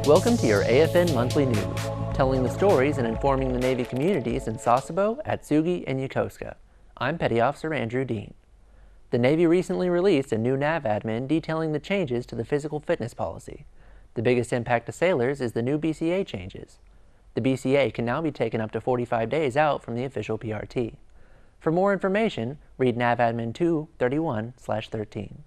Welcome to your AFN Monthly News, telling the stories and informing the Navy communities in Sasebo, Atsugi, and Yokosuka. I'm Petty Officer Andrew Dean. The Navy recently released a new nav admin detailing the changes to the physical fitness policy. The biggest impact to sailors is the new BCA changes. The BCA can now be taken up to 45 days out from the official PRT. For more information, read nav admin 231/13.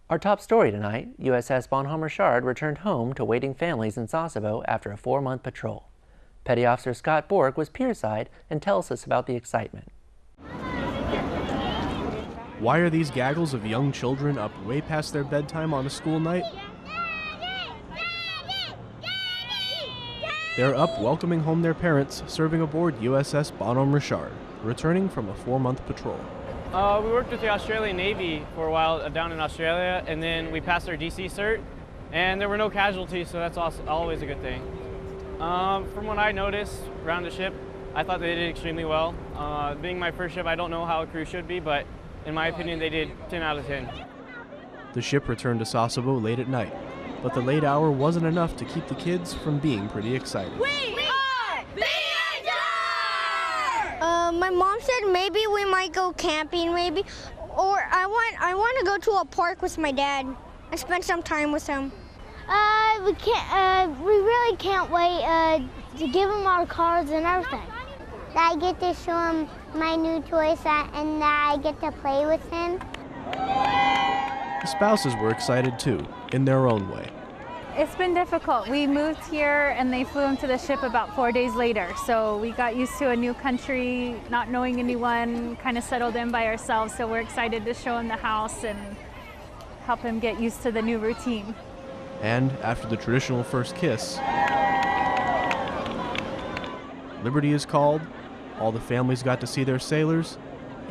Our top story tonight, USS Bonhomme Richard returned home to waiting families in Sasebo after a 4-month patrol. Petty Officer Scott Bork was pierside and tells us about the excitement. Why are these gaggles of young children up way past their bedtime on a school night? They're up welcoming home their parents, serving aboard USS Bonhomme Richard, returning from a 4-month patrol. We worked with the Australian Navy for a while down in Australia, and then we passed our DC cert, and there were no casualties, so that's always a good thing. From what I noticed around the ship, I thought they did extremely well. Being my first ship, I don't know how a crew should be, but in my opinion, they did 10 out of 10. The ship returned to Sasebo late at night, but the late hour wasn't enough to keep the kids from being pretty excited. We are BHR! My mom said maybe we might go camping, maybe, or I want to go to a park with my dad and spend some time with him. We really can't wait to give him our cards and everything. That I get to show him my new toy set and that I get to play with him. The spouses were excited too, in their own way. It's been difficult. We moved here and they flew him to the ship about 4 days later. So we got used to a new country, not knowing anyone, kind of settled in by ourselves. So we're excited to show him the house and help him get used to the new routine. And after the traditional first kiss, liberty is called, all the families got to see their sailors,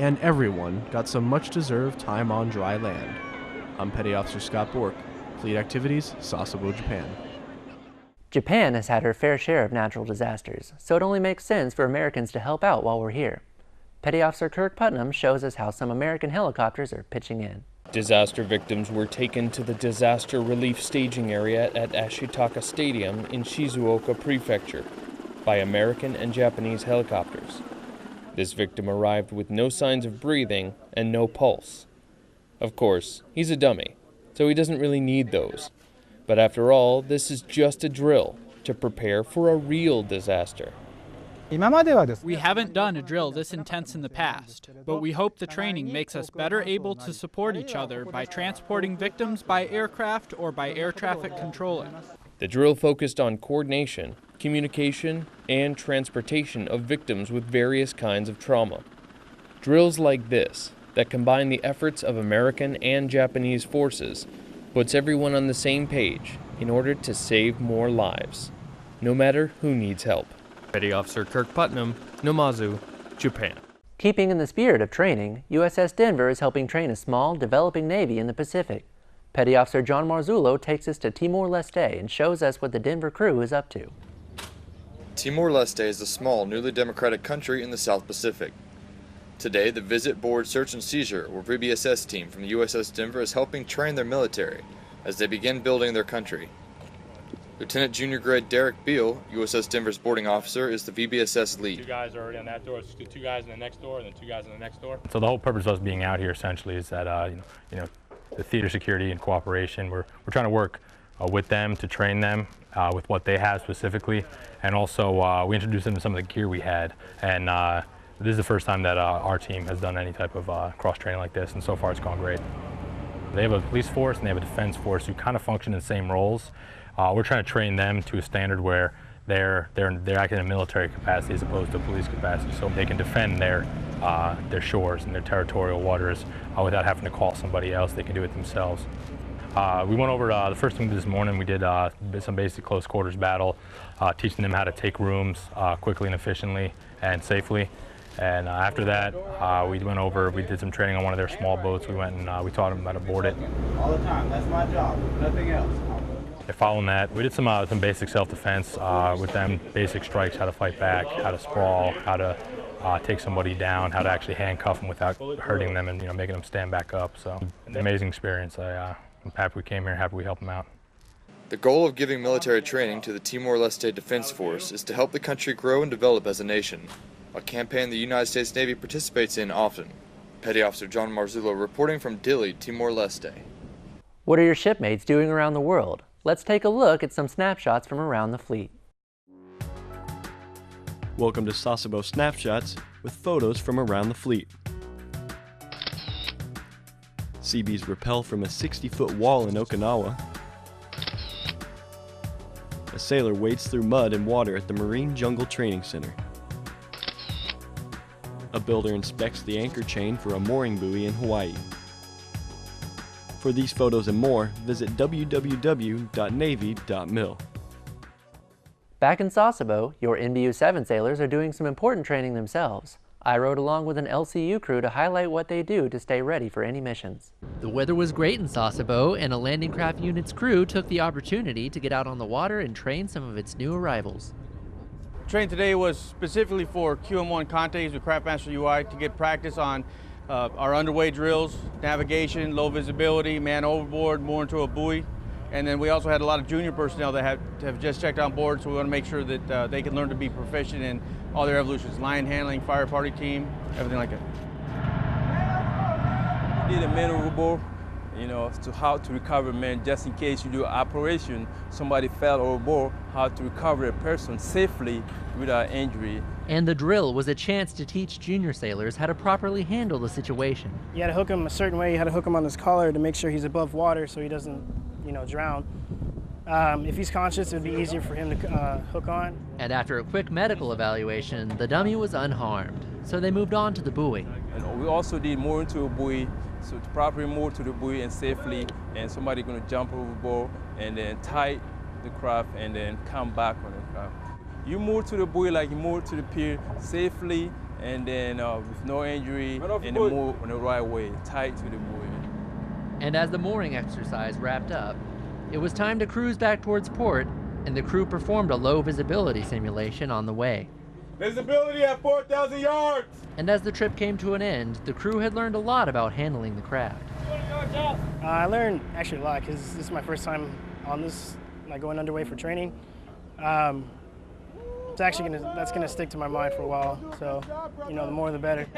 and everyone got some much-deserved time on dry land. I'm Petty Officer Scott Bork. Fleet Activities, Sasebo, Japan. Japan has had her fair share of natural disasters, so it only makes sense for Americans to help out while we're here. Petty Officer Kirk Putnam shows us how some American helicopters are pitching in. Disaster victims were taken to the disaster relief staging area at Ashitaka Stadium in Shizuoka Prefecture by American and Japanese helicopters. This victim arrived with no signs of breathing and no pulse. Of course, he's a dummy, so he doesn't really need those. But after all, this is just a drill to prepare for a real disaster. We haven't done a drill this intense in the past, but we hope the training makes us better able to support each other by transporting victims by aircraft or by air traffic controlling. The drill focused on coordination, communication, and transportation of victims with various kinds of trauma. Drills like this, that combine the efforts of American and Japanese forces, puts everyone on the same page in order to save more lives, no matter who needs help. Petty Officer Kirk Putnam, Nomazu, Japan. Keeping in the spirit of training, USS Denver is helping train a small, developing Navy in the Pacific. Petty Officer John Marzullo takes us to Timor-Leste and shows us what the Denver crew is up to. Timor-Leste is a small, newly democratic country in the South Pacific. Today, the Visit Board Search and Seizure, or VBSS team from the USS Denver is helping train their military as they begin building their country. Lieutenant Junior Grade Derek Beal, USS Denver's boarding officer, is the VBSS lead. 2 guys are already on that door. It's 2 guys in the next door and then 2 guys in the next door. So the whole purpose of us being out here essentially is that the theater security and cooperation. We're trying to work with them to train them with what they have specifically, and also we introduced them to some of the gear we had. And this is the first time that our team has done any type of cross-training like this, and so far it's gone great. They have a police force and they have a defense force who kind of function in the same roles. We're trying to train them to a standard where they're acting in a military capacity as opposed to police capacity, so they can defend their shores and their territorial waters without having to call somebody else. They can do it themselves. We went over the first thing this morning. We did some basic close quarters battle, teaching them how to take rooms quickly and efficiently and safely. And after that, we did some training on one of their small boats. We went and we taught them how to board it. All the time, that's my job, nothing else. Following that, we did some basic self-defense with them, basic strikes, how to fight back, how to sprawl, how to take somebody down, how to actually handcuff them without hurting them and making them stand back up. So an amazing experience. I'm happy we came here, happy we helped them out. The goal of giving military training to the Timor-Leste Defense Force is to help the country grow and develop as a nation, a campaign the United States Navy participates in often. Petty Officer John Marzullo reporting from Dili, Timor-Leste. What are your shipmates doing around the world? Let's take a look at some snapshots from around the fleet. Welcome to Sasebo Snapshots with photos from around the fleet. Seabees rappel from a 60-foot wall in Okinawa. A sailor wades through mud and water at the Marine Jungle Training Center. A builder inspects the anchor chain for a mooring buoy in Hawaii. For these photos and more, visit www.navy.mil. Back in Sasebo, your NBU 7 sailors are doing some important training themselves. I rode along with an LCU crew to highlight what they do to stay ready for any missions. The weather was great in Sasebo, and a landing craft unit's crew took the opportunity to get out on the water and train some of its new arrivals. Training today was specifically for QM1 Contes with Craftmaster UI to get practice on our underway drills, navigation, low visibility, man overboard, more into a buoy. And then we also had a lot of junior personnel that have just checked on board, so we want to make sure that they can learn to be proficient in all their evolutions, line handling, fire party team, everything like that. You need a man overboard, to how to recover men, just in case you do an operation, somebody fell overboard, how to recover a person safely without injury. And the drill was a chance to teach junior sailors how to properly handle the situation. You had to hook him a certain way. You had to hook him on his collar to make sure he's above water so he doesn't, drown. If he's conscious, it would be easier for him to hook on. And after a quick medical evaluation, the dummy was unharmed, so they moved on to the buoy. And we also did more into a buoy, so to properly moor to the buoy and safely, and somebody going to jump overboard and then tie the craft and then come back on the craft. You moor to the buoy like you moor to the pier safely, and then with no injury, and then moor on the right way, tied to the buoy. And as the mooring exercise wrapped up, it was time to cruise back towards port, and the crew performed a low visibility simulation on the way. Visibility at 4,000 yards! And as the trip came to an end, the crew had learned a lot about handling the craft. I learned actually a lot because this is my first time on this, going underway for training. It's actually that's gonna stick to my mind for a while, so the more the better.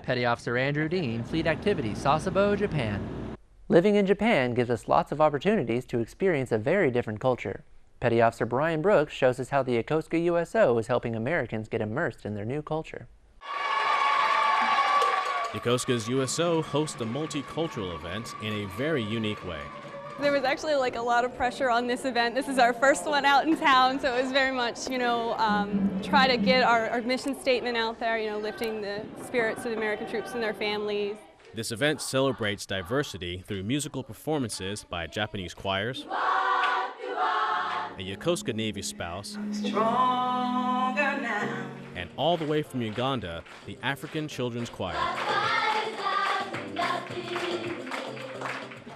Petty Officer Andrew Dean, Fleet Activities, Sasebo, Japan. Living in Japan gives us lots of opportunities to experience a very different culture. Petty Officer Brian Brooks shows us how the Yokosuka USO is helping Americans get immersed in their new culture. Yokosuka's USO hosts a multicultural event in a very unique way. There was actually a lot of pressure on this event. This is our first one out in town, so it was very much, try to get our mission statement out there, lifting the spirits of the American troops and their families. This event celebrates diversity through musical performances by Japanese choirs, a Yokosuka Navy spouse, and all the way from Uganda, the African Children's Choir.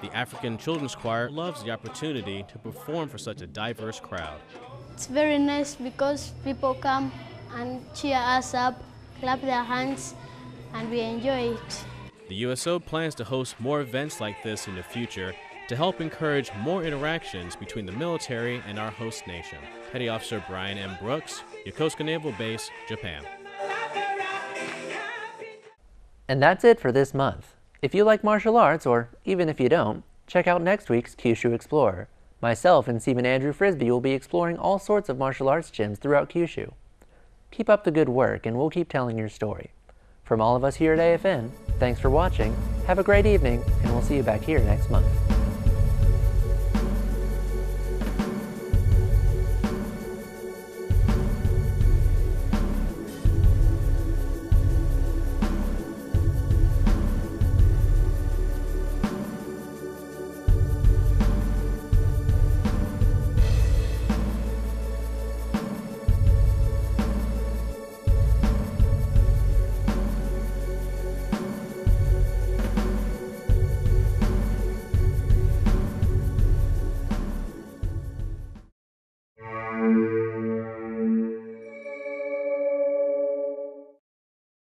The African Children's Choir loves the opportunity to perform for such a diverse crowd. It's very nice because people come and cheer us up, clap their hands, and we enjoy it. The USO plans to host more events like this in the future to help encourage more interactions between the military and our host nation. Petty Officer Brian M. Brooks, Yokosuka Naval Base, Japan. And that's it for this month. If you like martial arts, or even if you don't, check out next week's Kyushu Explorer. Myself and Seaman Andrew Frisbee will be exploring all sorts of martial arts gyms throughout Kyushu. Keep up the good work and we'll keep telling your story. From all of us here at AFN, thanks for watching, have a great evening, and we'll see you back here next month.